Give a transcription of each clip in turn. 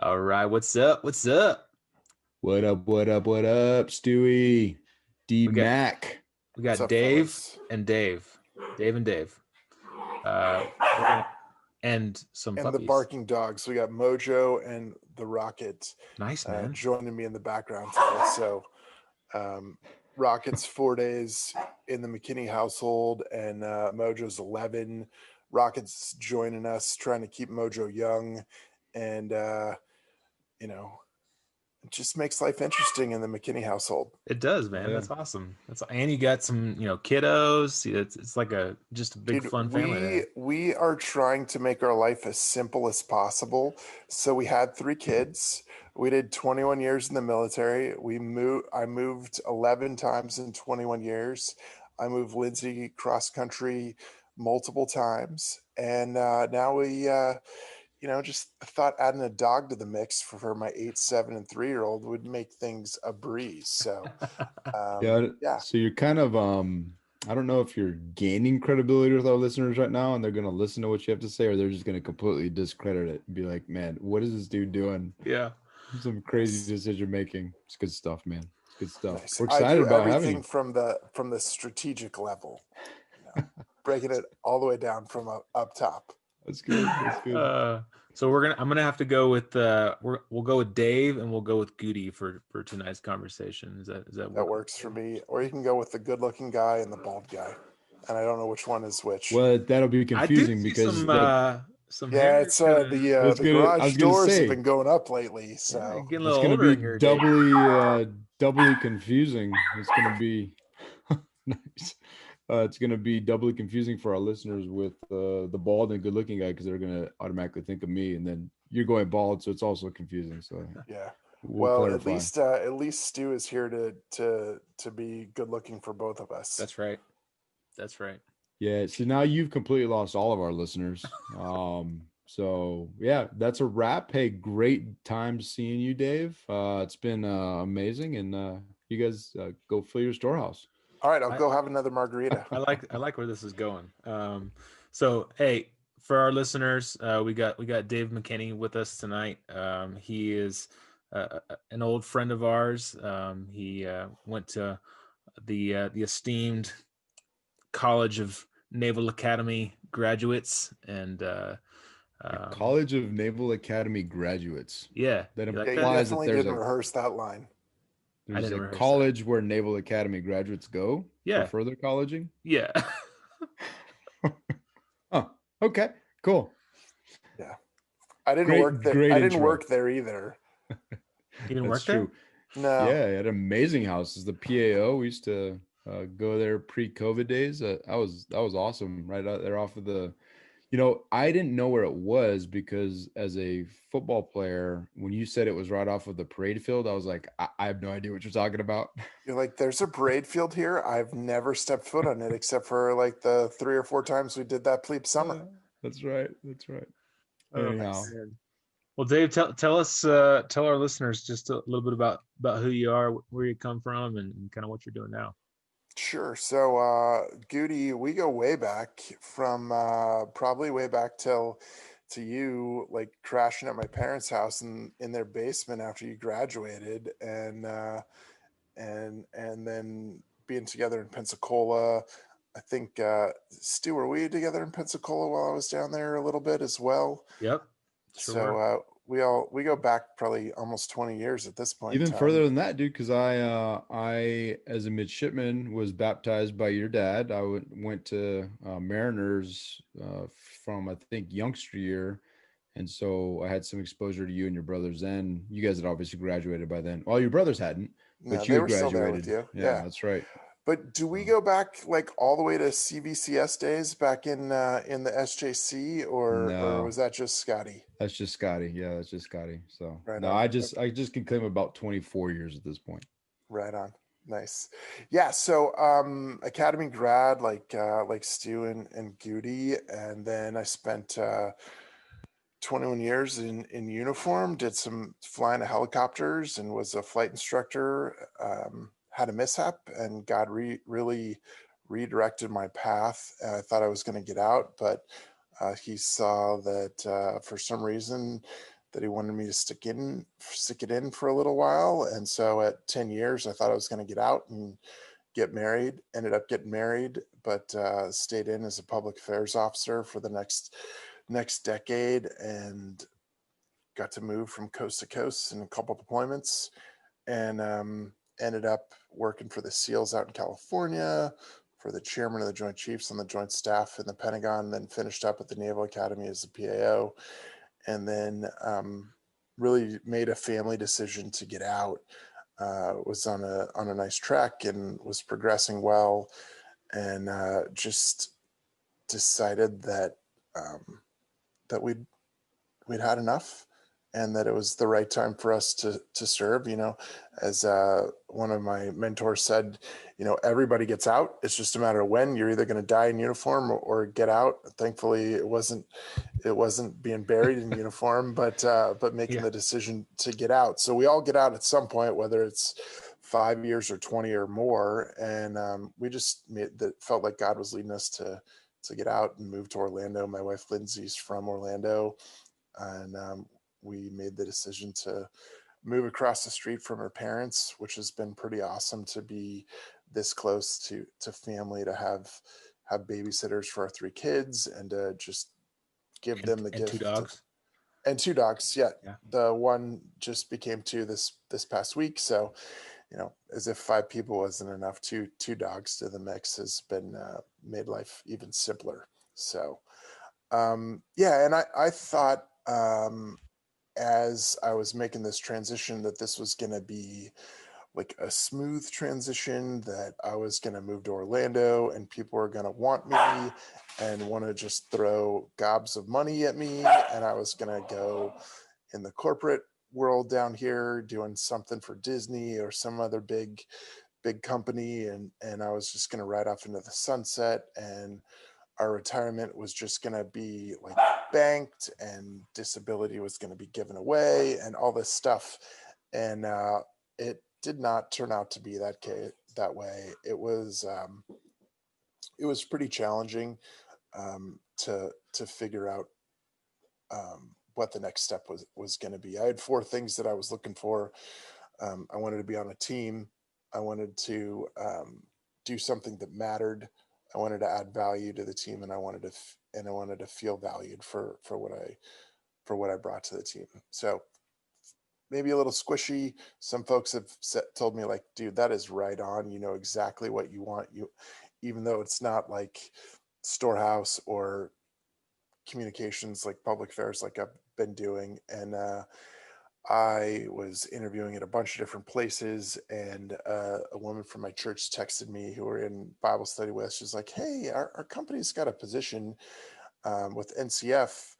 All right, what's up? What's up? What up, what up, what up, Stewie? D We got Mac. we What's got up, Dave fellas? and Dave. Dave and Dave. We're gonna end some And the puppies. barking dogs. We got Mojo and the Rocket Nice, man. joining me in the background today. So, Rocket's 4 days in the McKinney household, and Mojo's 11. Rocket's joining us, trying to keep Mojo young, and it just makes life interesting in the McKinney household. It does, man. Yeah. That's awesome. And you got some, kiddos. It's like just a big Dude, fun family there. we are trying to make our life as simple as possible. So we had 3 kids. We did 21 years in the military. I moved 11 times in 21 years. I moved Lindsay cross country multiple times, and now we just thought adding a dog to the mix for my 8, 7, and 3-year-old would make things a breeze. So yeah. So you're kind of I don't know if you're gaining credibility with our listeners right now and they're gonna listen to what you have to say, or they're just gonna completely discredit it and be like, man, what is this dude doing? Yeah. Some crazy decision making. It's good stuff, man. It's good stuff. Nice. We're excited about everything having from the strategic level, breaking it all the way down from up top. That's good. That's good. So I'm gonna have to go with we'll go with Dave and we'll go with Goody for tonight's conversation. Is that That works for me. Or you can go with the good-looking guy and the bald guy, and I don't know which one is which. Well, that'll be confusing because some yeah, hair it's the garage doors have been going up lately, so getting a it's little gonna older be in here, Dave. doubly confusing. It's gonna be nice. It's going to be doubly confusing for our listeners with the bald and good-looking guy because they're going to automatically think of me, and then you're going bald, so it's also confusing. So yeah. we'll clarify. At least Stu is here to be good-looking for both of us. That's right. Yeah. So now you've completely lost all of our listeners. So yeah, that's a wrap. Hey, great time seeing you, Dave. It's been amazing, and you guys go fill your storehouse. All right, I'll go have another margarita. I like where this is going. So hey, for our listeners, we got Dave McKinney with us tonight. He is an old friend of ours. He went to the esteemed College of Naval Academy graduates and College of Naval Academy graduates. Yeah, that You implies that definitely there's didn't rehearse that line. There's a college where Naval Academy graduates go for further colleging? Yeah. Oh, okay, cool. Yeah. I didn't work there. I didn't work there either. You didn't work true. There? No. Yeah, it had amazing houses. The PAO, we used to go there pre-COVID days. That was awesome. Right out there off of the I didn't know where it was because as a football player, when you said it was right off of the parade field, I was like, I have no idea what you're talking about. You're like, there's a parade field here. I've never stepped foot on it except for like the 3 or 4 times we did that plebe summer. That's right. Anyhow. Well, Dave, tell our listeners just a little bit about who you are, where you come from, and kind of what you're doing now. Sure. So, Goody, we go way back from probably way back to you, like crashing at my parents' house in their basement after you graduated, and then being together in Pensacola. I think Stu, were we together in Pensacola while I was down there a little bit as well? Yep. Sure. So we go back probably almost 20 years at this point. Even further than that, dude, because I as a midshipman was baptized by your dad. I went to Mariners from I think youngster year, and so I had some exposure to you and your brothers. Then you guys had obviously graduated by then. Well, your brothers hadn't, but you they had were graduated. Still there with you. Yeah, that's right. But do we go back like all the way to CVCS days back in the SJC, or was that just Scotty? That's just Scotty. Yeah, that's just Scotty. So right no, on. I just can claim about 24 years at this point. Right on. Nice. Yeah. So Academy grad like Stu and Goody, and then I spent 21 years in uniform. Did some flying of helicopters and was a flight instructor. Had a mishap, and God really redirected my path. I thought I was going to get out, but he saw that for some reason that he wanted me to stick it in for a little while. And so at 10 years, I thought I was going to get out and get married. Ended up getting married, but stayed in as a public affairs officer for the next decade, and got to move from coast to coast in a couple deployments, and ended up working for the SEALs out in California, for the chairman of the Joint Chiefs on the Joint Staff in the Pentagon, then finished up at the Naval Academy as a PAO, and then really made a family decision to get out. Was on a nice track and was progressing well, and just decided that that we'd had enough, and that it was the right time for us to serve. As one of my mentors said, everybody gets out. It's just a matter of when. You're either going to die in uniform or get out. Thankfully, it wasn't being buried in uniform, but making the decision to get out. So we all get out at some point, whether it's 5 years or 20 or more. And we just felt like God was leading us to get out and move to Orlando. My wife Lindsay's from Orlando, and we made the decision to move across the street from her parents, which has been pretty awesome to be this close to family, to have babysitters for our 3 kids, and to just give them the gift. 2 dogs. And 2 dogs. Yeah. The one just became 2 this past week. So, as if 5 people wasn't enough, 2 dogs to the mix has been made life even simpler. So, and I thought, as I was making this transition, that this was going to be like a smooth transition, that I was going to move to Orlando and people were going to want me and want to just throw gobs of money at me. And I was going to go in the corporate world down here doing something for Disney or some other big company. And I was just going to ride off into the sunset, and our retirement was just going to be like banked, and disability was going to be given away, and all this stuff. And it did not turn out to be that way. It was pretty challenging to figure out what the next step was going to be. I had 4 things that I was looking for. I wanted to be on a team. I wanted to do something that mattered. I wanted to add value to the team, and I wanted to feel valued for what I brought to the team. So maybe a little squishy. Some folks have told me, like, dude, that is right on. You know exactly what you want. Even though it's not like Storehouse or communications, like public affairs, like I've been doing. And I was interviewing at a bunch of different places, and a woman from my church texted me, who we're in Bible study with. She's like, "Hey, our company's got a position with NCF.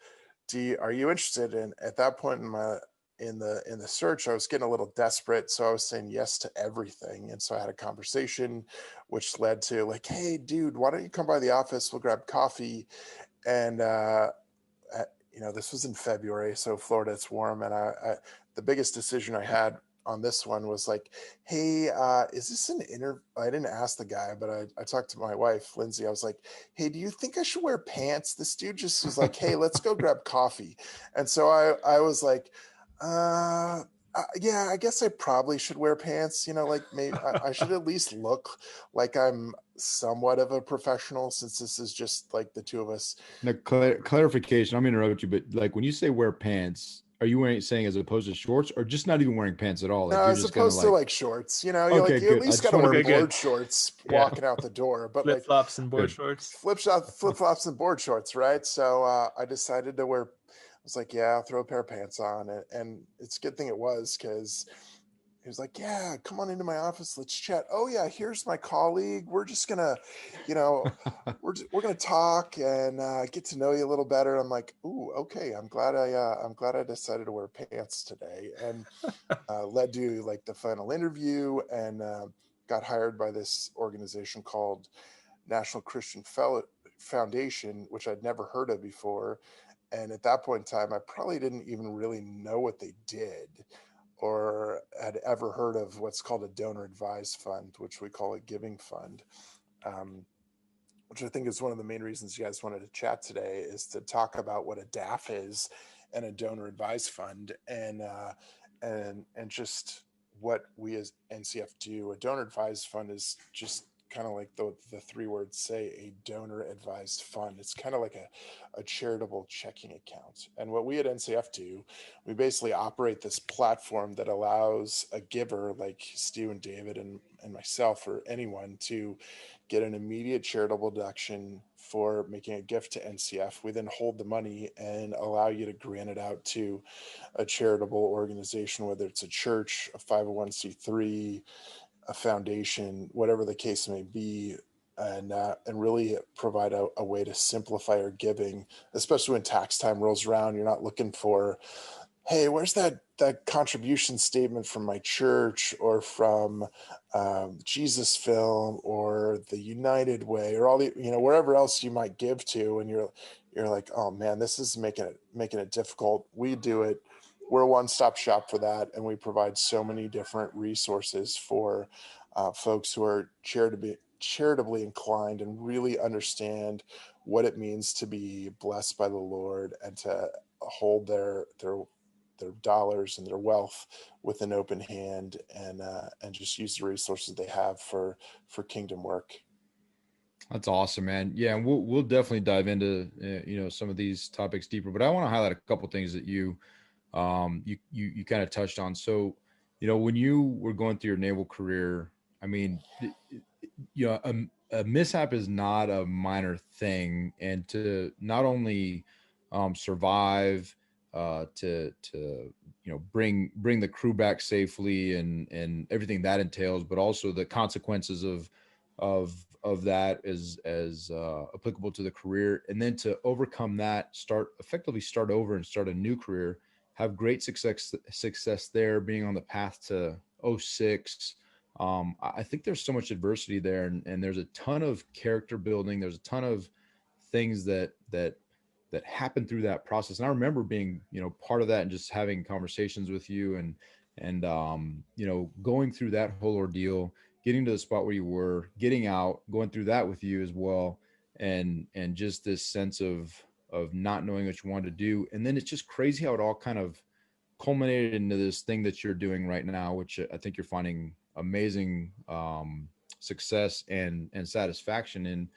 Are you interested?" And at that point in the search, I was getting a little desperate, so I was saying yes to everything. And so I had a conversation, which led to like, "Hey, dude, why don't you come by the office? We'll grab coffee." And this was in February, so Florida, it's warm. And the biggest decision I had on this one was like, "Hey, is this an interview?" I didn't ask the guy, but I talked to my wife, Lindsay. I was like, "Hey, do you think I should wear pants?" This dude just was like, "Hey, let's go grab coffee." And so I was like, yeah, I guess I probably should wear pants. Like maybe I should at least look like I'm somewhat of a professional, since this is just like the 2 of us. Now, clarification, I'm gonna interrupt you, but like when you say wear pants, are you saying as opposed to shorts, or just not even wearing pants at all? Like No, you're as just opposed to like like shorts, you okay, at good. least got to wear Okay, board good. shorts Yeah. walking out the door, but Flip flops and board Good. shorts. flip flops and board shorts, right? So I decided to wear. I was like, yeah, I'll throw a pair of pants on, and it's a good thing it was, because he was like, "Yeah, come on into my office, let's chat." "Oh yeah, here's my colleague. We're just gonna, we're gonna talk and get to know you a little better." I'm like, "Ooh, okay. I'm glad I decided to wear pants today," and led to like the final interview, and got hired by this organization called National Christian Foundation, which I'd never heard of before. And at that point in time, I probably didn't even really know what they did, or had ever heard of what's called a donor advised fund, which we call a giving fund, which I think is one of the main reasons you guys wanted to chat today, is to talk about what a DAF is and a donor advised fund. And just what we as NCF do. A donor advised fund is just kind of like the three words say, a donor advised fund. It's kind of like a charitable checking account. And what we at NCF do, we basically operate this platform that allows a giver like Stu and David and myself or anyone to get an immediate charitable deduction for making a gift to NCF. We then hold the money and allow you to grant it out to a charitable organization, whether it's a church, a 501c3, a foundation, whatever the case may be, and really provide a way to simplify our giving, especially when tax time rolls around. You're not looking for, hey, where's that contribution statement from my church or from Jesus Film or the United Way or all the, wherever else you might give to, and you're like, oh man, this is making it difficult. We do it. We're a one-stop shop for that, and we provide so many different resources for folks who are charitably inclined and really understand what it means to be blessed by the Lord and to hold their dollars and their wealth with an open hand, and just use the resources they have for kingdom work. That's awesome, man. Yeah, and we'll definitely dive into some of these topics deeper. But I want to highlight a couple things that you kind of touched on. So, when you were going through your naval career, I mean, a mishap is not a minor thing, and to not only survive, to bring the crew back safely and everything that entails, but also the consequences of that as applicable to the career, and then to overcome that, effectively start over and start a new career, have great success there, being on the path to 06. I think there's so much adversity there, and there's a ton of character building. There's a ton of things that happen through that process. And I remember being, part of that and just having conversations with you and going through that whole ordeal, getting to the spot where you were, getting out, going through that with you as well. And just this sense of not knowing what you wanted to do. And then it's just crazy how it all kind of culminated into this thing that you're doing right now, which I think you're finding amazing success and satisfaction in.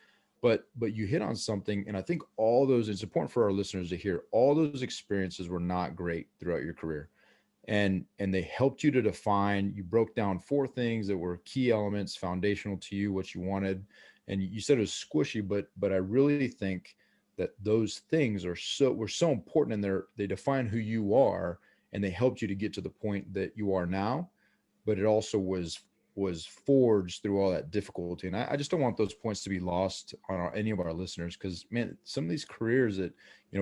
But you hit on something, and I think all those, it's important for our listeners to hear, all those experiences were not great throughout your career. And they helped you to define, you broke down 4 things that were key elements, foundational to you, what you wanted. And you said it was squishy, but I really think that those things were so important, and they define who you are, and they helped you to get to the point that you are now. But it also was forged through all that difficulty. And I just don't want those points to be lost on any of our listeners, because man, some of these careers that,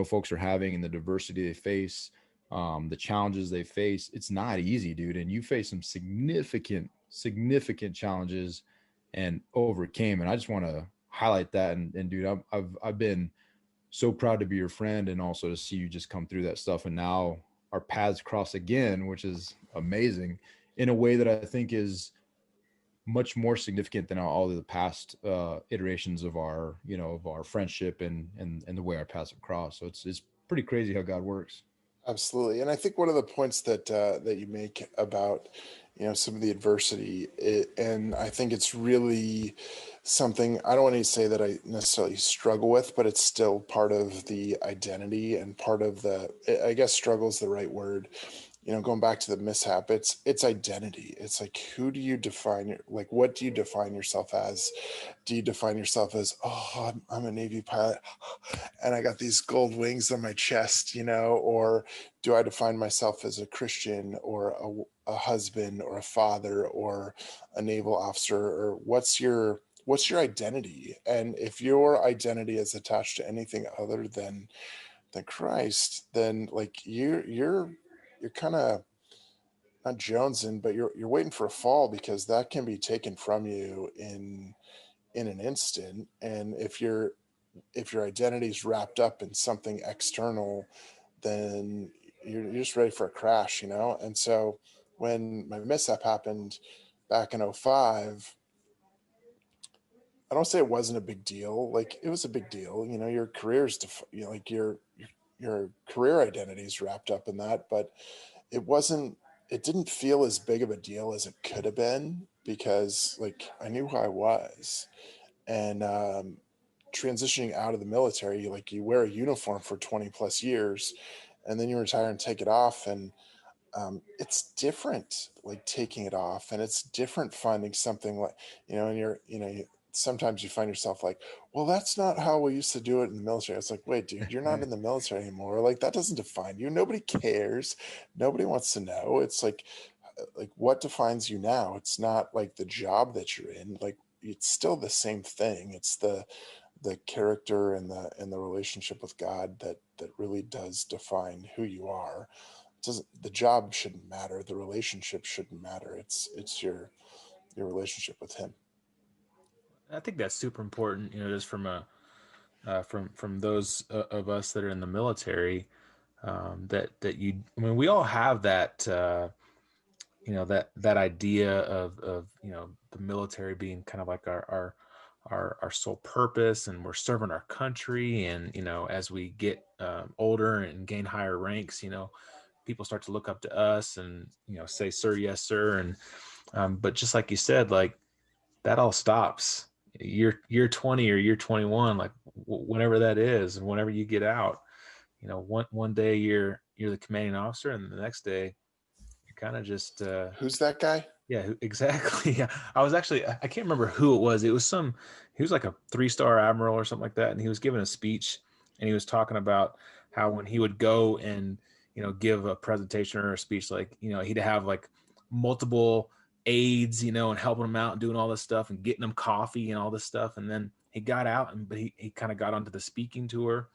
folks are having, and the diversity they face, the challenges they face, it's not easy, dude. And you face some significant challenges and overcame. And I just want to highlight that. And dude, I've been so proud to be your friend, and also to see you just come through that stuff. And now our paths cross again, which is amazing, in a way that I think is much more significant than all of the past iterations of our friendship and the way our paths have crossed. So it's pretty crazy how God works. Absolutely. And I think one of the points that you make about, some of the adversity, and I think it's really something, I don't want to say that I necessarily struggle with, but it's still part of the identity and part of I guess struggle is the right word. Going back to the mishap, it's identity. It's like, who do you define what do you define yourself as? Do you define yourself as, oh, I'm a Navy pilot and I got these gold wings on my chest, or do I define myself as a Christian or a husband or a father or a naval officer, or what's your identity? And if your identity is attached to anything other than Christ, then you're kind of not jonesing, but you're waiting for a fall, because that can be taken from you in an instant. And if your identity is wrapped up in something external, then you're just ready for a crash, And so when my mishap happened back in 05, I don't say it wasn't a big deal. It was a big deal. Your career's, your career identity is wrapped up in that, but it didn't feel as big of a deal as it could have been, because like I knew who I was. And transitioning out of the military, like you wear a uniform for 20 plus years and then you retire and take it off. And it's different, like taking it off, and it's different finding something like, and sometimes you find yourself like, well, that's not how we used to do it in the military. It's like, wait, dude, you're not in the military anymore. Like that doesn't define you. Nobody cares. Nobody wants to know. It's like what defines you now? It's not like the job that you're in. Like it's still the same thing. It's the character and the relationship with God that really does define who you are. The job shouldn't matter. The relationship shouldn't matter. It's your relationship with him. I think that's super important, just from from those of us that are in the military, I mean, we all have that, that idea of the military being kind of like our sole purpose, and we're serving our country. And as we get older and gain higher ranks, people start to look up to us and say, sir, yes sir. And but just like you said, like that all stops year 20 or year 21, like whenever that is, and whenever you get out, one day you're the commanding officer, and the next day you're kind of just Who's that guy? yeah, exactly. Yeah. I can't remember who it was. He was like a 3-star admiral or something like that. And he was giving a speech, and he was talking about how when he would go and, give a presentation or a speech, like, he'd have like multiple aides, and helping them out and doing all this stuff and getting them coffee and all this stuff. And then he got out, but he kind of got onto the speaking tour,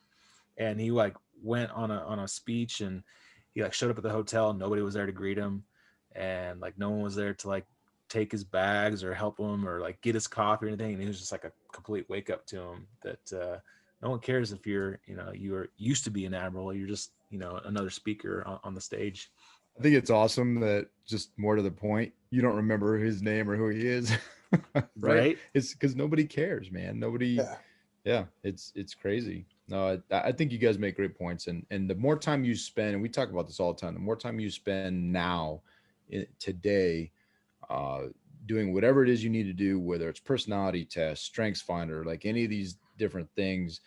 and he like went on a speech, and he like showed up at the hotel and nobody was there to greet him, and like no one was there to like take his bags or help him or like get his coffee or anything. And it was just like a complete wake up to him that no one cares if you're you used to be an admiral, you're just another speaker on the stage. I think it's awesome that, just more to the point, you don't remember his name or who he is. Right? It's because nobody cares, man. Nobody. Yeah, it's crazy. No, I think you guys make great points, and the more time you spend, and we talk about this all the time, the more time you spend now, today, doing whatever it is you need to do, whether it's personality test, strengths finder, like any of these different things,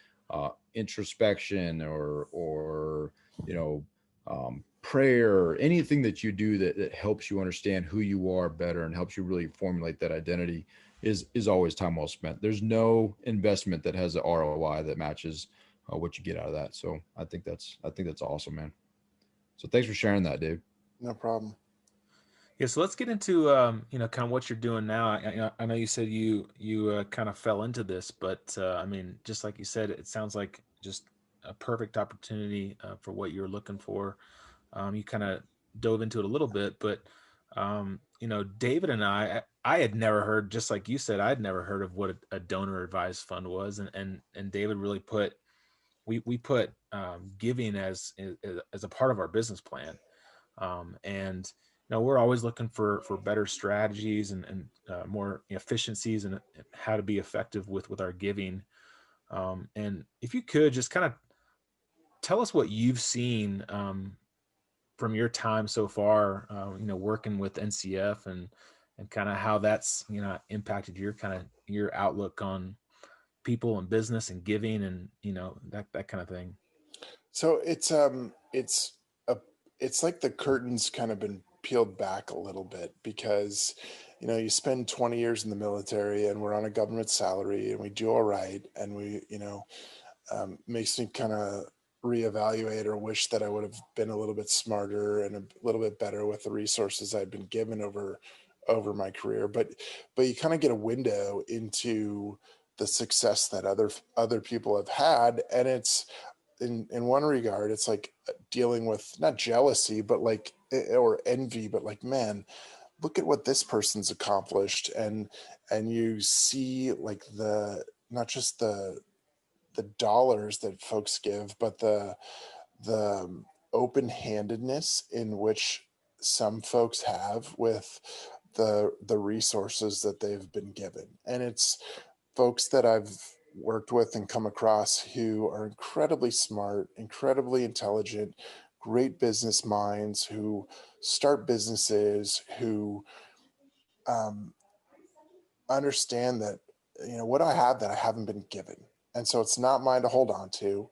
introspection, or prayer, anything that you do that helps you understand who you are better and helps you really formulate that identity is always time well spent. There's no investment that has an ROI that matches what you get out of that. So I think that's awesome, man. So thanks for sharing that, Dave. No problem. Yeah, so let's get into kind of what you're doing now. I know you said you kind of fell into this, but I mean, just like you said, it sounds like just a perfect opportunity for what you're looking for. You kind of dove into it a little bit, but David and I had never heard, just like you said, I'd never heard of what a donor advised fund was, and David really we put giving as a part of our business plan, and we're always looking for better strategies and more efficiencies and how to be effective with our giving. And if you could just kind of tell us what you've seen from your time so far, working with NCF, and kind of how that's, impacted your outlook on people and business and giving, and, that kind of thing. So it's like the curtain's kind of been peeled back a little bit, because you spend 20 years in the military and we're on a government salary and we do all right, and we makes me kind of reevaluate or wish that I would have been a little bit smarter and a little bit better with the resources I've been given over my career. But you kind of get a window into the success that other people have had, and it's in one regard, it's like dealing with not jealousy, but like, or envy, but like, man, look at what this person's accomplished. And you see like not just the dollars that folks give, but the open-handedness in which some folks have with the resources that they've been given. And it's folks that I've worked with and come across who are incredibly smart, incredibly intelligent, great business minds, who start businesses, who understand that, what do I have that I haven't been given? And so it's not mine to hold on to.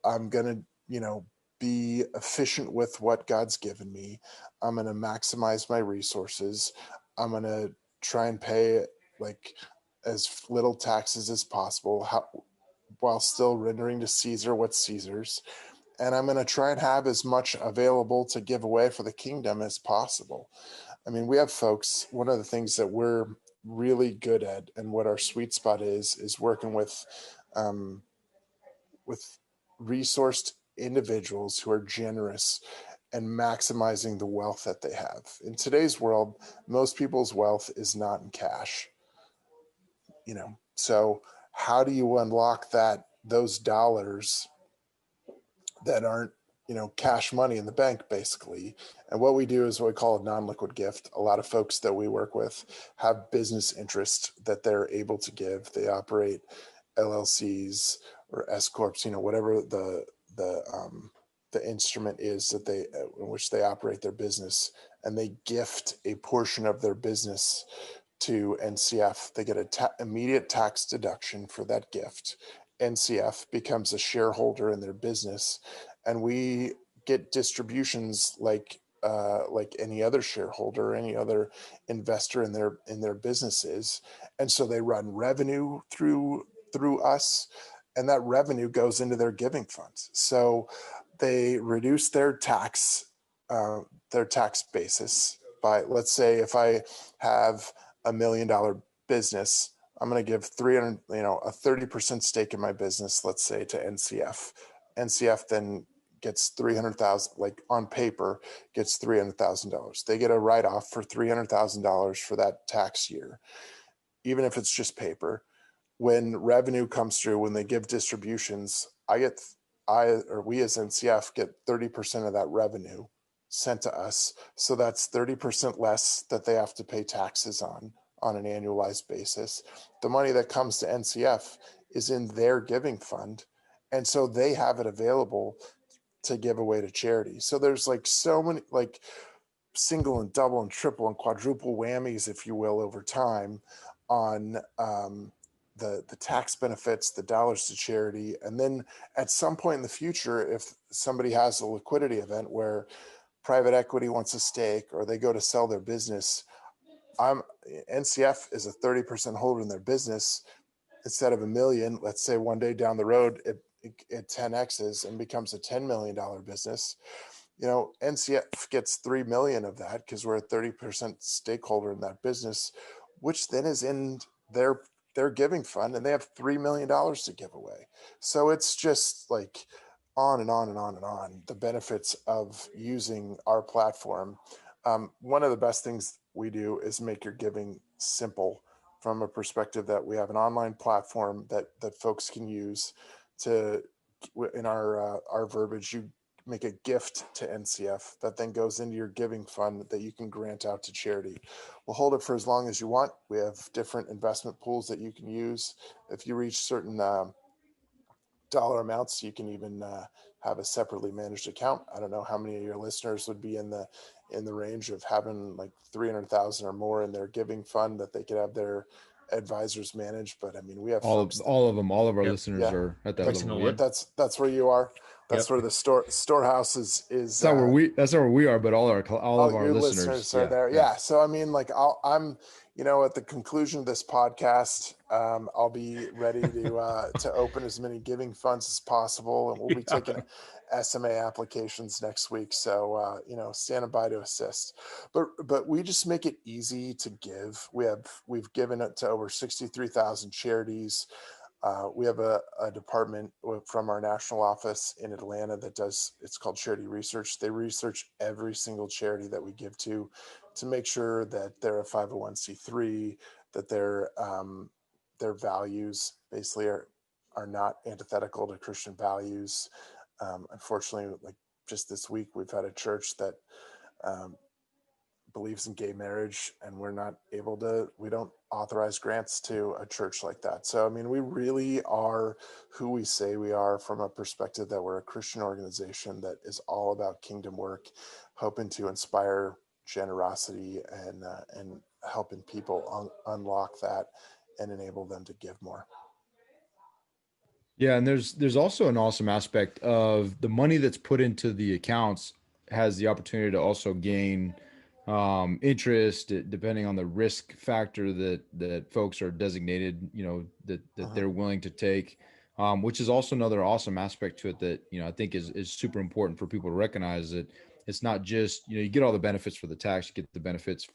I'm going to, be efficient with what God's given me. I'm going to maximize my resources. I'm going to try and pay like as little taxes as possible, while still rendering to Caesar what's Caesar's. And I'm going to try and have as much available to give away for the kingdom as possible. I mean, we have folks, one of the things that we're really good at and what our sweet spot is working with resourced individuals who are generous and maximizing the wealth that they have. In today's world, most people's wealth is not in cash. So how do you unlock those dollars that aren't, cash money in the bank, basically? And what we do is what we call a non-liquid gift. A lot of folks that we work with have business interests that they're able to give. They operate LLCs or S corps, whatever the instrument is that in which they operate their business, and they gift a portion of their business to NCF. They get an immediate tax deduction for that gift. NCF becomes a shareholder in their business, and we get distributions like any other shareholder, any other investor in their businesses. And so they run revenue through us, and that revenue goes into their giving funds. So they reduce their tax basis by, let's say, if I have $1 million business, I'm going to give 30% stake in my business, let's say, to NCF. NCF then gets $300,000, like on paper, gets $300,000. They get a write-off for $300,000 for that tax year, even if it's just paper. When revenue comes through, when they give distributions, we as NCF get 30% of that revenue sent to us. So that's 30% less that they have to pay taxes on an annualized basis. The money that comes to NCF is in their giving fund. And so they have it available to give away to charity. So there's like so many, like single and double and triple and quadruple whammies, if you will, over time on the tax benefits, the dollars to charity. And then at some point in the future, if somebody has a liquidity event where private equity wants a stake or they go to sell their business, NCF is a 30% holder in their business. Instead of $1 million, let's say one day down the road, it 10x's and becomes a $10 million business. NCF gets $3 million of that because we're a 30% stakeholder in that business, which then is in their giving fund, and they have $3 million to give away. So it's just like on and on and on and on, the benefits of using our platform. One of the best things we do is make your giving simple, from a perspective that we have an online platform that folks can use to, in our verbiage, you make a gift to NCF that then goes into your giving fund that you can grant out to charity. We'll hold it for as long as you want. We have different investment pools that you can use. If you reach certain dollar amounts, you can even have a separately managed account. I don't know how many of your listeners would be in the range of having like 300,000 or more in their giving fund that they could have their advisors manage. But I mean, we have all of them. All of our Yep. listeners are at that That's level. Yep. That's where you are. That's Yep. where the Storehouse is. That's not where we are, but all of our listeners are there. Yeah. So I mean, like I'm, at the conclusion of this podcast, I'll be ready to open as many giving funds as possible, and we'll be taking SMA applications next week. So standing by to assist. But we just make it easy to give. We've given it to over 63,000 charities. We have a department from our national office in Atlanta that it's called Charity Research. They research every single charity that we give to make sure that they're a 501c3, that their values basically are not antithetical to Christian values. Unfortunately, like just this week, we've had a church that believes in gay marriage, and we don't authorize grants to a church like that. So, I mean, we really are who we say we are, from a perspective that we're a Christian organization that is all about kingdom work, hoping to inspire generosity and helping people unlock that and enable them to give more. Yeah, and there's also an awesome aspect of the money that's put into the accounts has the opportunity to also gain interest depending on the risk factor that folks are designated, that they're willing to take, which is also another awesome aspect to it that, I think is super important for people to recognize that it's not just, you get all the benefits for the tax, you get the benefits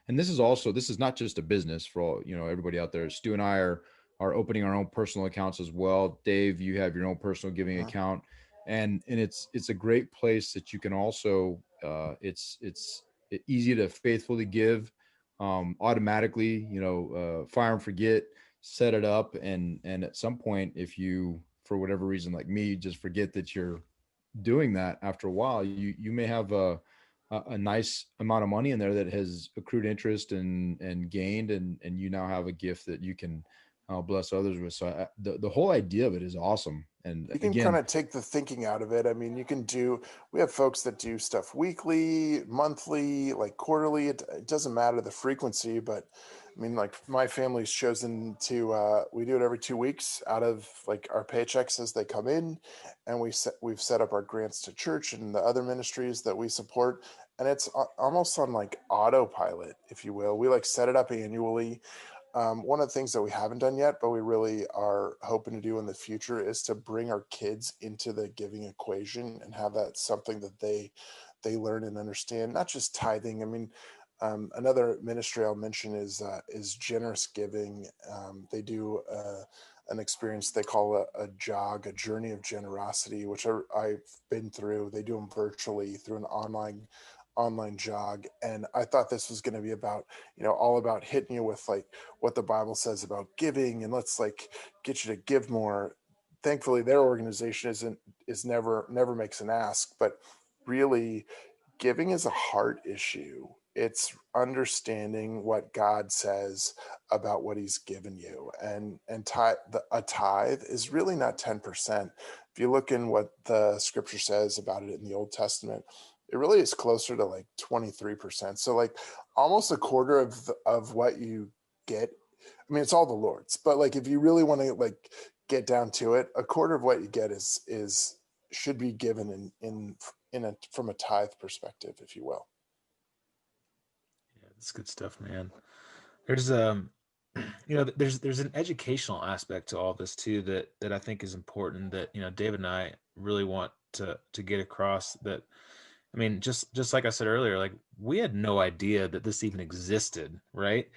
and this is not just a business for all, everybody out there. Stu and I are opening our own personal accounts as well. Dave, you have your own personal giving account, and it's a great place that you can also it's easy to faithfully give automatically, fire and forget, set it up, and at some point, if you, for whatever reason, like me, just forget that you're doing that, after a while, you may have a nice amount of money in there that has accrued interest and gained, and you now have a gift that you can bless others with. So the whole idea of it is awesome. And you can again, kind of take the thinking out of it. I mean, we have folks that do stuff weekly, monthly, like quarterly. It doesn't matter the frequency, but I mean, like my family's chosen to, we do it every 2 weeks out of like our paychecks as they come in. And we've set up our grants to church and the other ministries that we support. And it's almost on like autopilot, if you will. We like set it up annually. One of the things that we haven't done yet, but we really are hoping to do in the future, is to bring our kids into the giving equation and have that something that they learn and understand, not just tithing. I mean, another ministry I'll mention is generous giving. They do an experience they call a 𝐻𝐸, a journey of generosity, which I've been through. They do them virtually through an online jog, and I thought this was going to be about, all about hitting you with like what the Bible says about giving, and let's like get you to give more. Thankfully their organization is never makes an ask, but really giving is a heart issue. It's understanding what God says about what he's given you, and a tithe is really not 10%. If you look in what the scripture says about it in the Old Testament, it really is closer to like 23%. So like almost a quarter of what you get. I mean, it's all the Lord's, but like if you really want to like get down to it, a quarter of what you get is should be given from a tithe perspective, if you will. Yeah, that's good stuff, man. There's there's an educational aspect to all this too that I think is important, that David and I really want to get across. That, I mean, just like I said earlier, like we had no idea that this even existed, right?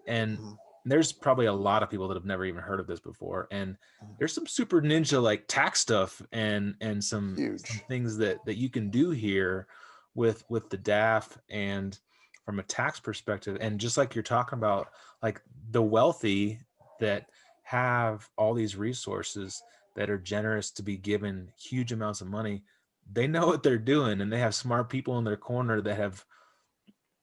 And there's probably a lot of people that have never even heard of this before, and there's some super ninja like tax stuff and some things that you can do here with the DAF, and from a tax perspective. And just like you're talking about, like the wealthy that have all these resources that are generous to be given huge amounts of money, they know what they're doing, and they have smart people in their corner that have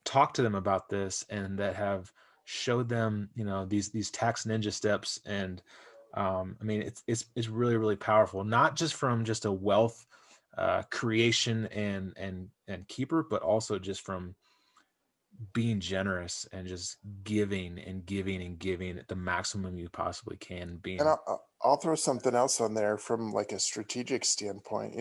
talked to them about this and that have showed them, these tax ninja steps. And I mean, it's really, really powerful, not just from just a wealth creation and keeper, but also just from being generous and just giving and giving and giving at the maximum you possibly can. And I'll throw something else on there from like a strategic standpoint.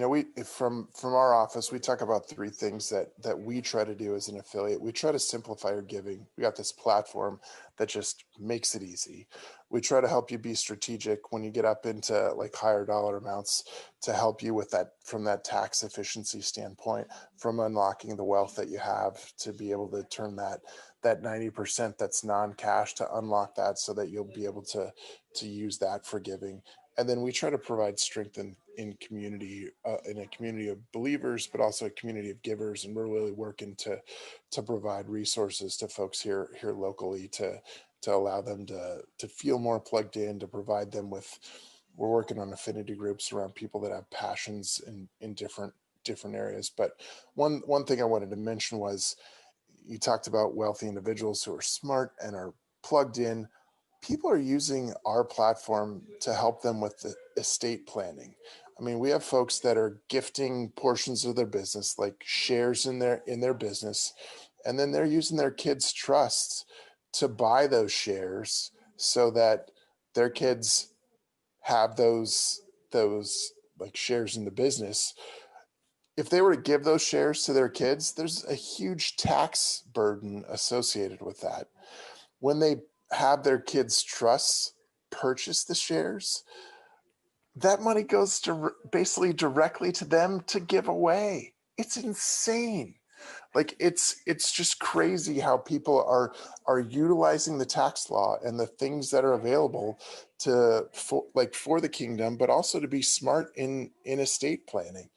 From our office, we talk about three things that we try to do as an affiliate. We try to simplify your giving. We got this platform that just makes it easy. We try to help you be strategic when you get up into like higher dollar amounts, to help you with that, from that tax efficiency standpoint, from unlocking the wealth that you have, to be able to turn that 90% that's non-cash, to unlock that so that you'll be able to use that for giving. And then we try to provide strength in community, in a community of believers, but also a community of givers. And we're really working to provide resources to folks here locally to allow them to feel more plugged in, to provide them with, we're working on affinity groups around people that have passions in different areas. But one thing I wanted to mention was, you talked about wealthy individuals who are smart and are plugged in. People are using our platform to help them with the estate planning. I mean, we have folks that are gifting portions of their business, like shares in their business, and then they're using their kids' trusts to buy those shares so that their kids have those like shares in the business. If they were to give those shares to their kids, there's a huge tax burden associated with that. When they have their kids' trusts purchase the shares, that money goes to basically directly to them to give away. It's insane. Like it's just crazy how people are utilizing the tax law and the things that are available for the kingdom, but also to be smart in estate planning.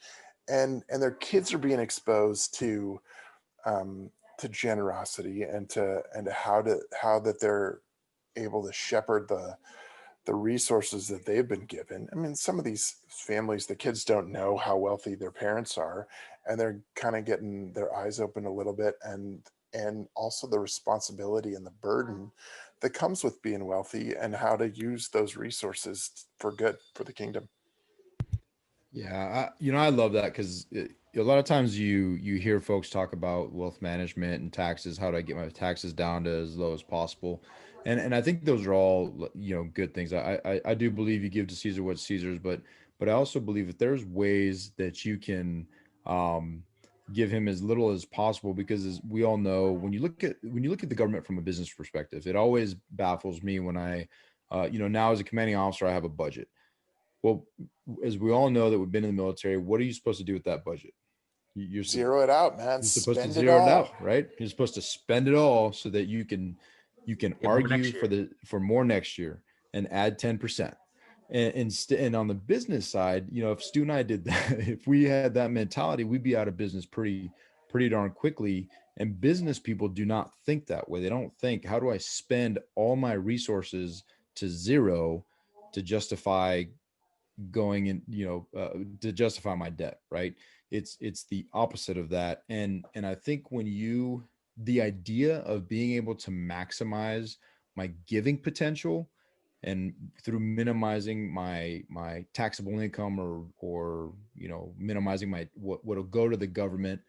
And their kids are being exposed to generosity and to how that they're able to shepherd the resources that they've been given. I mean, some of these families, the kids don't know how wealthy their parents are, and they're kind of getting their eyes open a little bit, and also the responsibility and the burden that comes with being wealthy and how to use those resources for good for the kingdom. Yeah, I love that because a lot of times you hear folks talk about wealth management and taxes. How do I get my taxes down to as low as possible? And I think those are all good things. I do believe you give to Caesar what's Caesar's, but I also believe that there's ways that you can give him as little as possible, because as we all know, when you look at the government from a business perspective, it always baffles me when I now as a commanding officer, I have a budget. Well, as we all know that we've been in the military, what are you supposed to do with that budget? You're zero it out, man. You're supposed to Spend zero it all. out, right? You're supposed to spend it all so that you can argue for more next year and add 10%. And on the business side, if Stu and I did that, if we had that mentality, we'd be out of business pretty darn quickly. And business people do not think that way. They don't think, how do I spend all my resources to zero to justify going in, to justify my debt, right? It's the opposite of that. And I think the idea of being able to maximize my giving potential and through minimizing my taxable income or minimizing what'll go to the government,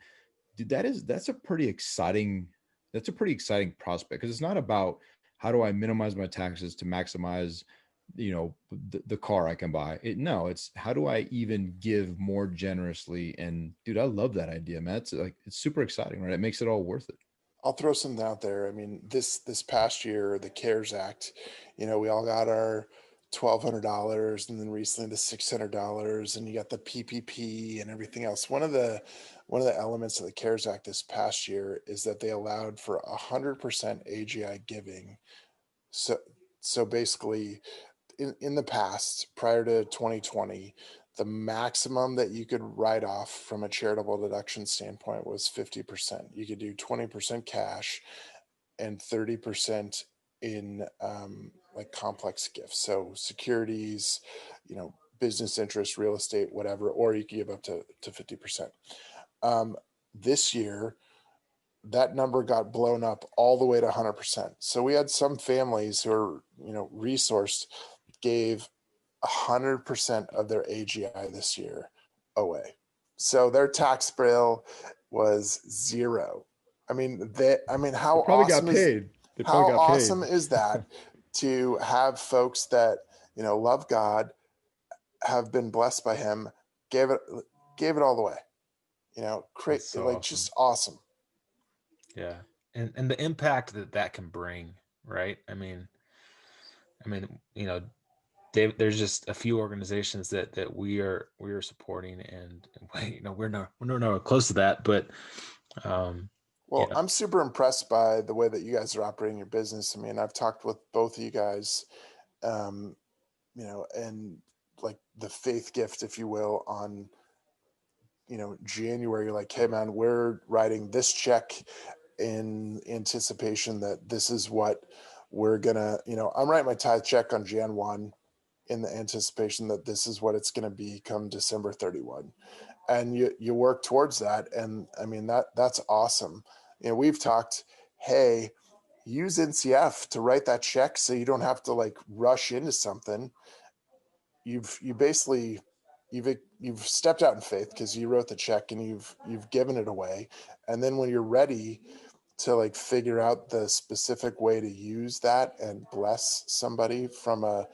dude, that's a pretty exciting prospect, because it's not about how do I minimize my taxes to maximize the car I can buy. It's how do I even give more generously? And dude, I love that idea, man. It's super exciting, right? It makes it all worth it. I'll throw something out there. I mean, this past year, the CARES Act, we all got our $1,200, and then recently the $600, and you got the PPP and everything else. One of the elements of the CARES Act this past year is that they allowed for 100% AGI giving. So basically, in the past, prior to 2020, the maximum that you could write off from a charitable deduction standpoint was 50%. You could do 20% cash and 30% in like complex gifts. So securities, business interest, real estate, whatever, or you could give up to 50%. This year, that number got blown up all the way to 100%. So we had some families who are, resourced, gave 100% of their AGI this year away. So their tax bill was zero. I mean, how awesome is that to have folks that, love God, have been blessed by him, gave it all the way, So like awesome. Just awesome. Yeah. And the impact that can bring, right? I mean, Dave, there's just a few organizations that we are supporting, and we're nowhere close to that, but well, I'm super impressed by the way that you guys are operating your business. I mean, I've talked with both of you guys, and like the faith gift, if you will, on January. You're like, hey man, we're writing this check in anticipation that this is what we're gonna, I'm writing my tithe check on Jan 1 in the anticipation that this is what it's going to be come December 31. And you work towards that. And I mean, that's awesome. we've talked, hey, use NCF to write that check so you don't have to like rush into something. You've stepped out in faith because you wrote the check and you've given it away. And then when you're ready to like figure out the specific way to use that and bless somebody from a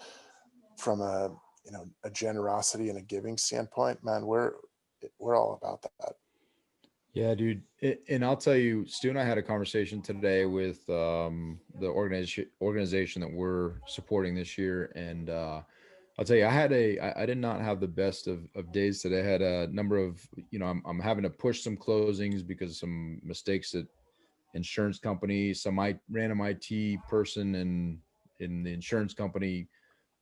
a generosity and a giving standpoint, man, we're all about that. Yeah, dude. And I'll tell you, Stu and I had a conversation today with the organization that we're supporting this year. And I'll tell you, I did not have the best of days today. I had a number of, I'm having to push some closings because of some mistakes at insurance company, some random IT person in the insurance company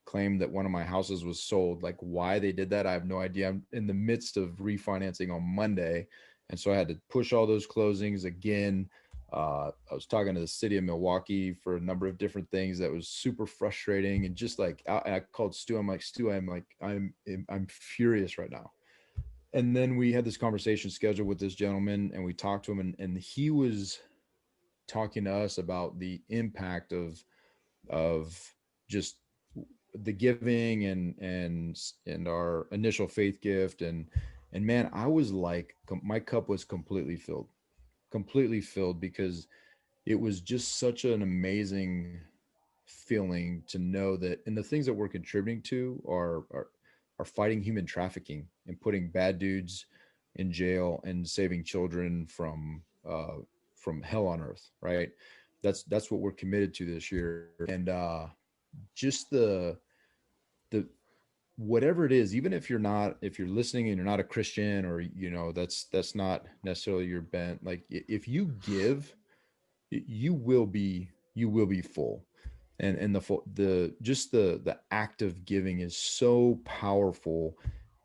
claimed that one of my houses was sold. Like why they did that, I have no idea. I'm in the midst of refinancing on Monday. And so I had to push all those closings again. I was talking to the city of Milwaukee for a number of different things that was super frustrating. And just like, I called Stu. I'm like, Stu, I'm furious right now. And then we had this conversation scheduled with this gentleman and we talked to him and he was talking to us about the impact of just the giving and our initial faith gift. And man, I was like, my cup was completely filled because it was just such an amazing feeling to know that, and the things that we're contributing to are fighting human trafficking and putting bad dudes in jail and saving children from hell on earth. Right. That's what we're committed to this year. And just the whatever it is, even if you're listening and you're not a Christian or, that's not necessarily your bent. Like if you give, you will be full. And the act of giving is so powerful.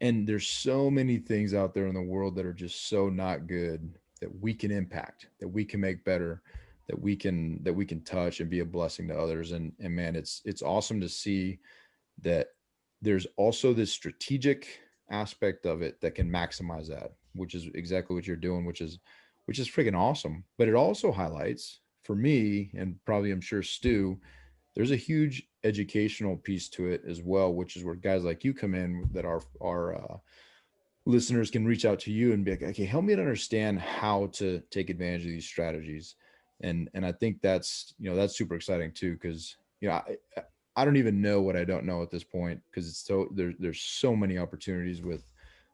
And there's so many things out there in the world that are just so not good that we can impact, that we can make better, that we can touch and be a blessing to others. And man, it's awesome to see that there's also this strategic aspect of it that can maximize that, which is exactly what you're doing, which is freaking awesome. But it also highlights for me, and probably I'm sure Stu, there's a huge educational piece to it as well, which is where guys like you come in, that our listeners can reach out to you and be like, okay, help me to understand how to take advantage of these strategies. And I think that's super exciting too. Cause I don't even know what I don't know at this point. Cause it's there's so many opportunities with,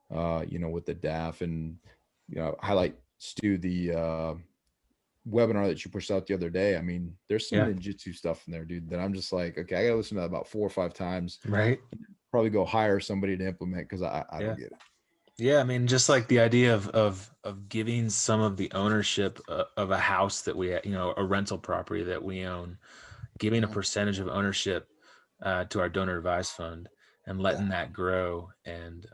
with the DAF and, highlight Stu, the, webinar that you pushed out the other day. I mean, there's some ninjutsu stuff in there, dude, that I'm just like, okay, I gotta listen to that about 4 or 5 times. Right. Probably go hire somebody to implement because I don't get it. Yeah, I mean, just like the idea of giving some of the ownership of a house that we, a rental property that we own, giving a percentage of ownership to our donor advised fund and letting that grow, and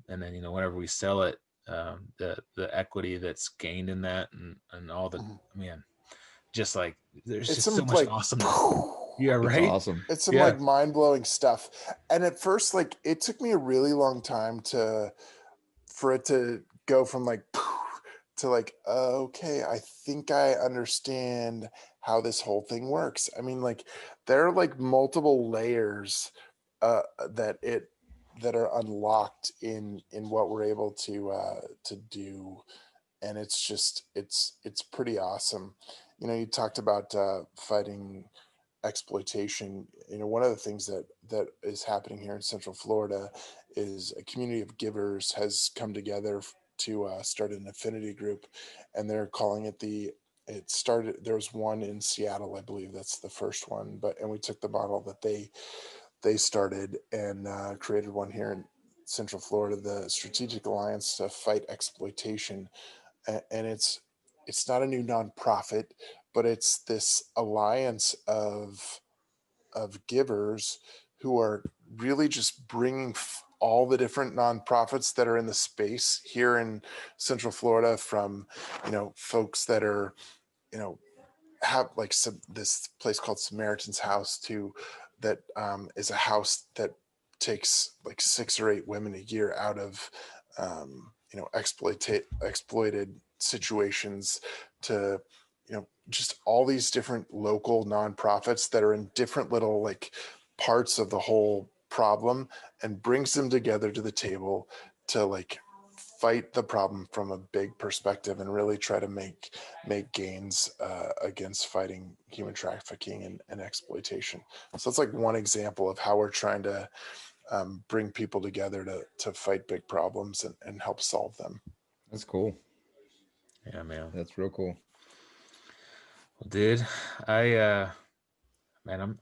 then whenever we sell it, the equity that's gained in that and all the man, just like there's just so much awesomeness. Yeah, right. It's awesome. It's some like mind-blowing stuff. And at first, like it took me a really long time for it to go from like to like, okay, I think I understand how this whole thing works. I mean, like there are like multiple layers that are unlocked in what we're able to do, and it's just it's pretty awesome. You talked about fighting exploitation. One of the things that is happening here in Central Florida is a community of givers has come together to start an affinity group, and they're calling it there's one in Seattle, I believe that's the first one, and we took the model that they started and created one here in Central Florida, the Strategic Alliance to Fight Exploitation. And it's not a new nonprofit, but it's this alliance of givers who are really just bringing all the different nonprofits that are in the space here in Central Florida, from folks that are have like this place called Samaritan's House that is a house that takes like 6 or 8 women a year out of exploited situations, to, just all these different local nonprofits that are in different little like parts of the whole problem, and brings them together to the table to like fight the problem from a big perspective and really try to make gains against fighting human trafficking and exploitation. So it's like one example of how we're trying to bring people together to fight big problems and help solve them. That's cool. Yeah, man. That's real cool. Well, dude, man,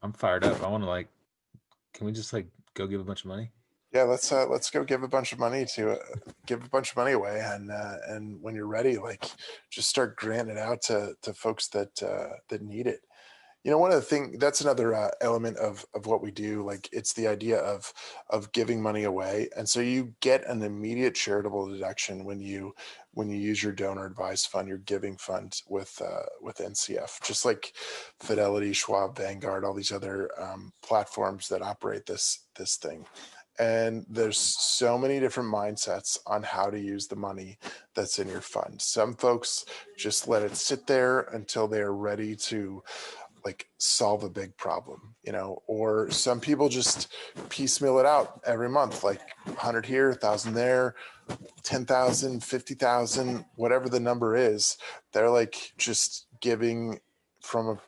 I'm fired up. I want to can we just go give a bunch of money? Yeah, let's go give a bunch of money away, and when you're ready, just start granting it out to folks that need it. One of the things, that's another element of what we do. Like, it's the idea of giving money away, and so you get an immediate charitable deduction when you use your donor advised fund, your giving fund with NCF, just like Fidelity, Schwab, Vanguard, all these other platforms that operate this thing. And there's so many different mindsets on how to use the money that's in your fund. Some folks just let it sit there until they're ready to solve a big problem, or some people just piecemeal it out every month, like 100 here, 1,000 there, 10,000, 50,000, whatever the number is. They're just giving from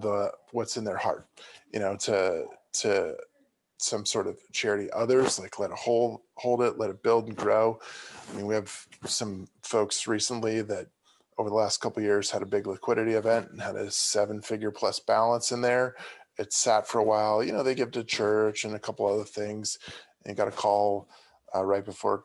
the what's in their heart, to some sort of charity. Others let it hold it, let it build and grow. I mean, we have some folks recently that over the last couple of years had a big liquidity event and had a 7-figure plus balance in there. It sat for a while. They give to church and a couple other things, and got a call right before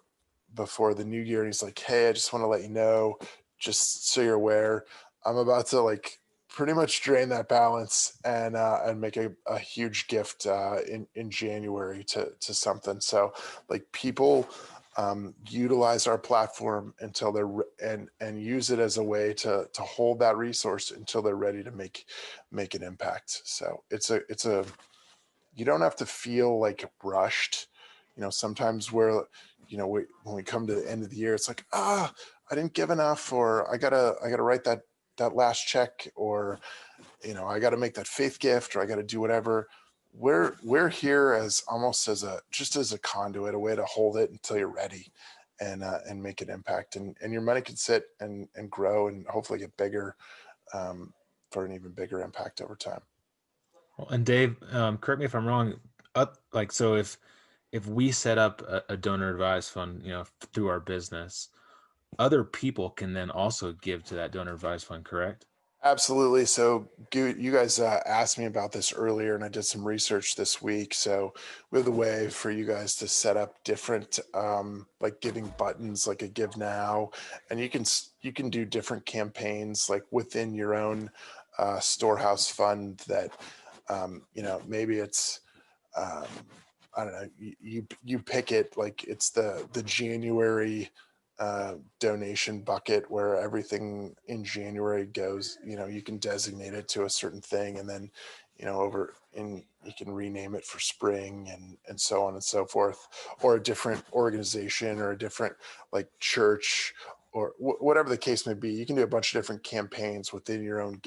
the new year. And he's like, "Hey, I just want to let you know, just so you're aware, I'm about to pretty much drain that balance and make a huge gift in January to something." So people utilize our platform until they're and use it as a way to hold that resource until they're ready to make an impact. So it's a you don't have to feel rushed. Sometimes when we come to the end of the year, it's like, I didn't give enough, or I gotta write that last check, or I gotta make that faith gift, or I gotta do whatever. We're here as almost as a conduit, a way to hold it until you're ready and make an impact, and your money can sit and grow and hopefully get bigger for an even bigger impact over time. Well, and Dave, correct me if I'm wrong. So if we set up a donor advised fund, through our business, other people can then also give to that donor advised fund, correct? Absolutely. So you guys asked me about this earlier, and I did some research this week. So we have the way for you guys to set up different giving buttons, like a Give Now, and you can do different campaigns within your own Storehouse fund that maybe it's I don't know, you pick it, it's the January donation bucket where everything in January goes. You can designate it to a certain thing, and then you can rename it for spring and so on and so forth, or a different organization or a different church or whatever the case may be. You can do a bunch of different campaigns within your own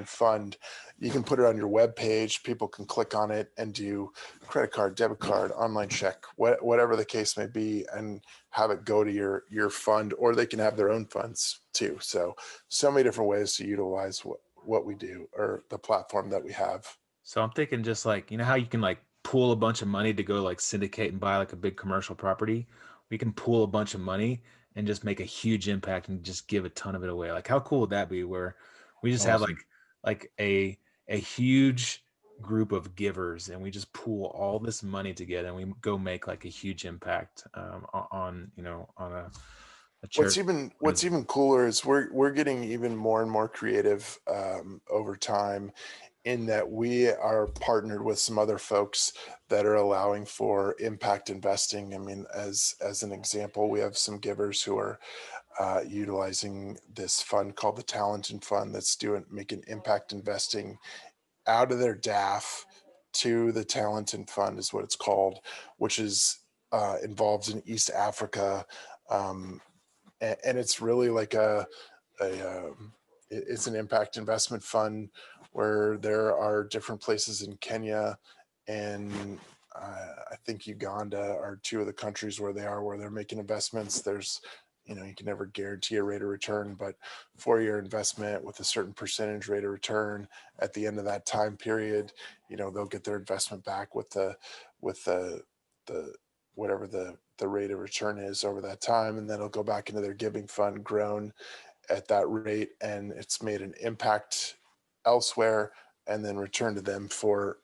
fund. You can put it on your web page. People can click on it and do credit card, debit card, online check, whatever the case may be, and have it go to your fund, or they can have their own funds too. So many different ways to utilize what we do, or the platform that we have. So I'm thinking just how you can pool a bunch of money to go syndicate and buy a big commercial property. We can pool a bunch of money and just make a huge impact and just give a ton of it away. How cool would that be, where we just have a huge group of givers, and we just pool all this money together, and we go make a huge impact on a charity. What's even cooler is we're getting even more and more creative over time, in that we are partnered with some other folks that are allowing for impact investing. I mean, as an example, we have some givers who are utilizing this fund called the Talented Fund that's making impact investing out of their DAF to the Talented Fund, is what it's called, which is involved in East Africa. And it's really it's an impact investment fund where there are different places in Kenya and I think Uganda are two of the countries where they're making investments. There's, you can never guarantee a rate of return, but for-year investment with a certain percentage rate of return at the end of that time period, they'll get their investment back with the whatever the rate of return is over that time, and then it'll go back into their giving fund, grown at that rate, and it's made an impact elsewhere, and then return to them for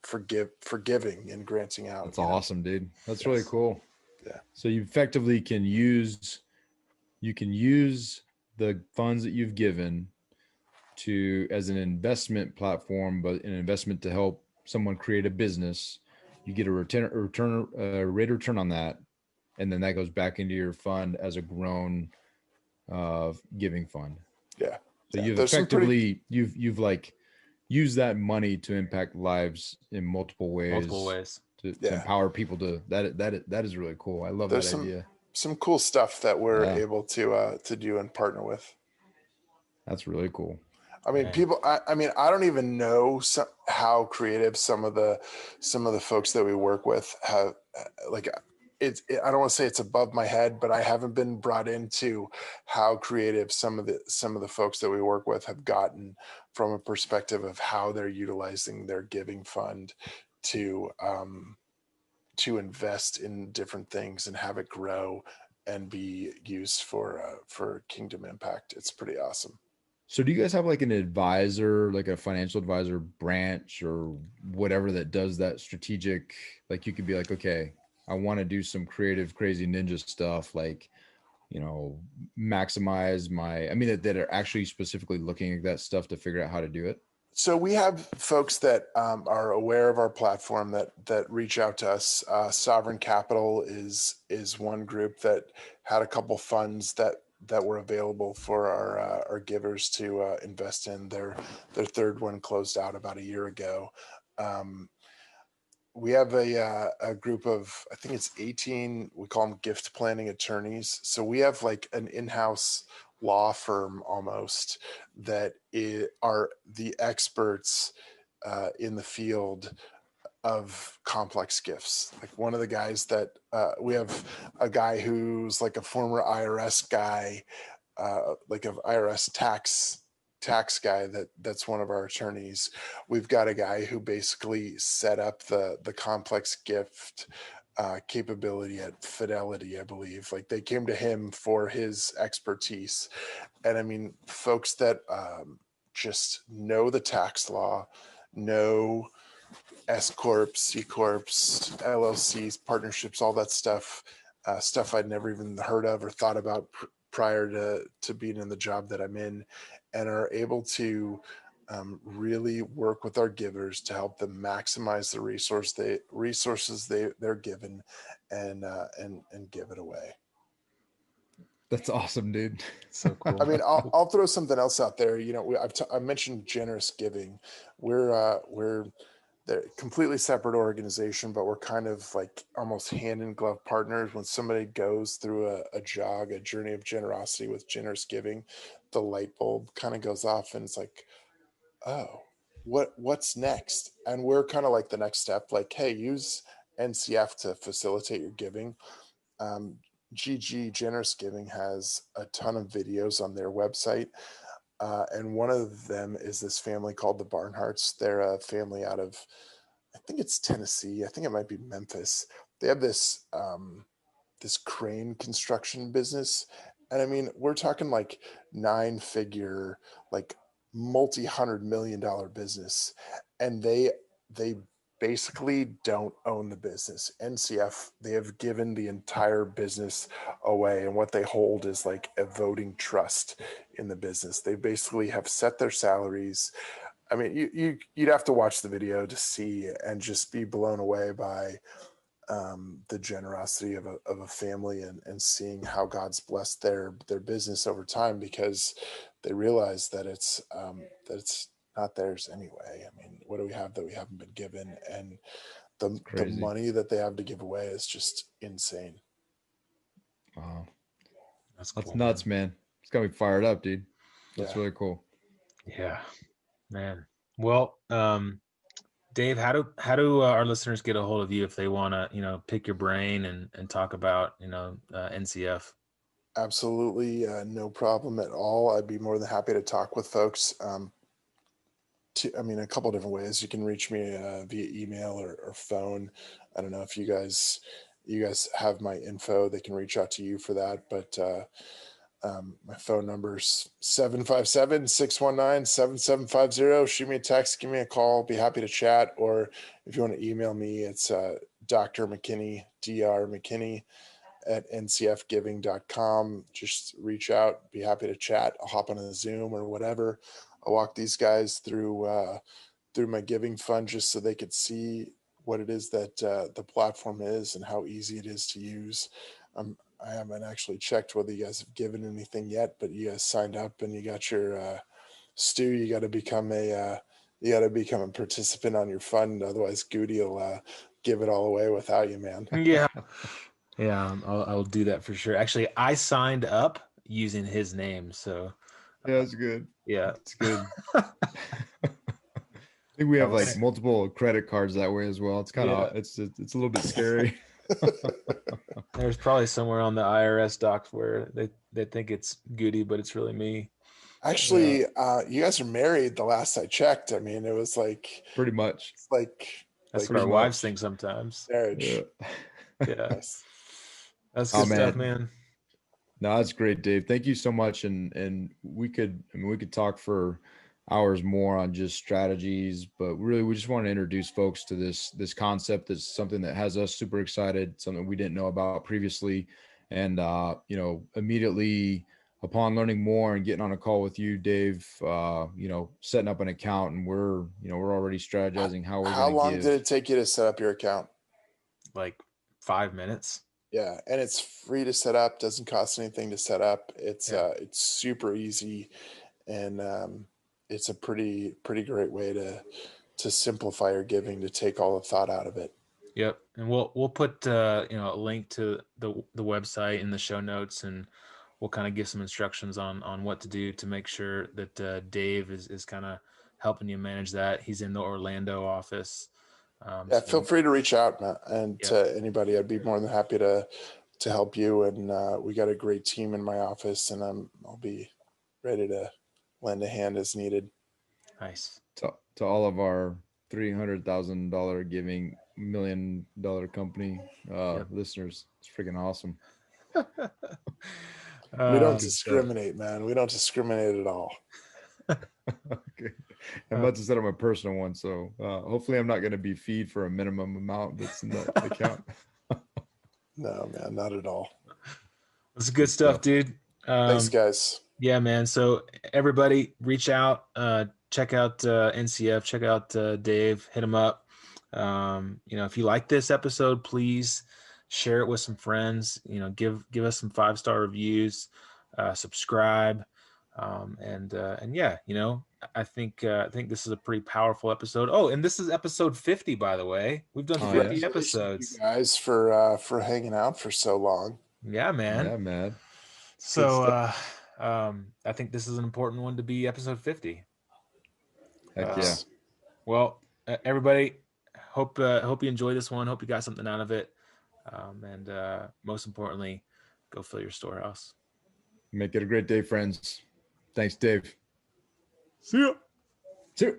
giving and granting out. That's awesome, dude. That's Yes. really cool. Yeah. So you effectively can use the funds that you've given as an investment platform, but an investment to help someone create a business. You get a rate of return on that, and then that goes back into your fund as a grown giving fund. Yeah. So you've effectively you've like used that money to impact lives in multiple ways. To empower people to that is really cool. I love that idea. Some cool stuff that we're able to do and partner with. That's really cool. I mean, people. I mean, I don't even know how creative some of the folks that we work with have. Like, I don't want to say it's above my head, but I haven't been brought into how creative some of the folks that we work with have gotten from a perspective of how they're utilizing their giving fund to invest in different things and have it grow and be used for kingdom impact. It's pretty awesome. So do you guys have like an advisor, like a financial advisor branch or whatever that does that strategic, like you could be like, okay, I want to do some creative, crazy ninja stuff, like, maximize that are actually specifically looking at that stuff to figure out how to do it? So we have folks that are aware of our platform that reach out to us. Sovereign Capital is one group that had a couple funds that were available for our givers to invest in. Their third one closed out about a year ago. We have a group of, I think it's 18, we call them gift planning attorneys. So we have like an in-house law firm almost that are the experts in the field of complex gifts. Like one of the guys that we have a guy who's like a former IRS guy, like an IRS tax guy that's one of our attorneys. We've got a guy who basically set up the complex gift capability at Fidelity, I believe. Like they came to him for his expertise. And I mean, folks that just know the tax law, know S corps, C corps, LLCs, partnerships, all that stuff, stuff I'd never even heard of or thought about prior to being in the job that I'm in, and are able to really work with our givers to help them maximize the resources they're given and give it away. That's awesome, dude. So cool. I mean, I'll throw something else out there. I mentioned generous giving. We're they're a completely separate organization, but we're kind of like almost hand in glove partners. When somebody goes through a journey of generosity with generous giving, the light bulb kind of goes off and it's like, oh, what's next? And we're kind of like the next step, like, hey, use NCF to facilitate your giving. GG Generous Giving has a ton of videos on their website. And one of them is this family called the Barnharts. They're a family out of, I think it's Tennessee. I think it might be Memphis. They have this crane construction business. And I mean, we're talking like 9-figure, like multi-$100 million business. And they basically don't own the business. NCF, they have given the entire business away, and what they hold is like a voting trust in the business. They basically have set their salaries. I mean, you'd have to watch the video to see and just be blown away by the generosity of a family and seeing how God's blessed their business over time, because they realize that it's not theirs anyway. I mean, what do we have that we haven't been given? And the money that they have to give away is just insane. Wow. That's nuts, man. It's got me fired up, dude. That's Yeah. really cool. Yeah, man. Well, Dave, how do our listeners get a hold of you if they want to, pick your brain and talk about, NCF? Absolutely, no problem at all. I'd be more than happy to talk with folks. A couple different ways. You can reach me via email or phone. I don't know if you guys have my info. They can reach out to you for that. But my phone number's 757-619-7750. Shoot me a text, give me a call. Be happy to chat. Or if you want to email me, it's Dr. McKinney, Dr. McKinney at ncfgiving.com. Just reach out. Be happy to chat. I'll hop on a Zoom or whatever. I'll walk these guys through my giving fund just so they could see what it is that the platform is and how easy it is to use. I haven't actually checked whether you guys have given anything yet, but you guys signed up and you got your Stu. You got to become a participant on your fund. Otherwise, Goody will give it all away without you, man. Yeah. Yeah, I'll do that for sure. Actually, I signed up using his name, so Yeah, that's good. yeah, It's good. I think we have like multiple credit cards that way as well. It's kind of it's a little bit scary. There's probably somewhere on the IRS docs where they think it's Goody, but it's really me. Actually, you guys are married. The last I checked, I mean, it was like pretty much. That's what our wives think sometimes. Marriage. Yeah. Nice. That's good stuff, man. No, that's great, Dave. Thank you so much. And we could talk for hours more on just strategies, but really we just want to introduce folks to this concept. That's something that has us super excited, something we didn't know about previously. And immediately upon learning more and getting on a call with you, Dave, setting up an account, and we're already strategizing how we're How long did it take you to set up your account? Like 5 minutes. Yeah, and it's free to set up, doesn't cost anything to set up. It's super easy, and it's a pretty great way to simplify your giving, to take all the thought out of it. Yep, and we'll put a link to the website in the show notes, and we'll kind of give some instructions on what to do to make sure that Dave is kind of helping you manage that. He's in the Orlando office. Feel free to reach out, Matt, and to anybody. I'd be more than happy to help you. And we got a great team in my office, and I'll be ready to lend a hand as needed. Nice. To all of our $300,000 giving $1 million company listeners, it's freaking awesome. We don't discriminate, man. We don't discriminate at all. Okay. I'm about to set up my personal one, so hopefully I'm not going to be feed for a minimum amount that's in the account. No, man, not at all. That's good stuff, dude. Thanks, guys. Yeah, man. So everybody, reach out, check out NCF, check out Dave, hit him up. If you like this episode, please share it with some friends. Give us some 5-star reviews, subscribe. I think this is a pretty powerful episode. Oh, and this is episode 50, by the way. We've done 50 episodes. Thank you guys for hanging out for so long. Yeah, man. Yeah, man. So I think this is an important one to be episode 50. Heck yeah. Well, everybody, hope you enjoy this one. Hope you got something out of it. And most importantly, go fill your storehouse. Make it a great day, friends. Thanks, Dave. See ya. See ya.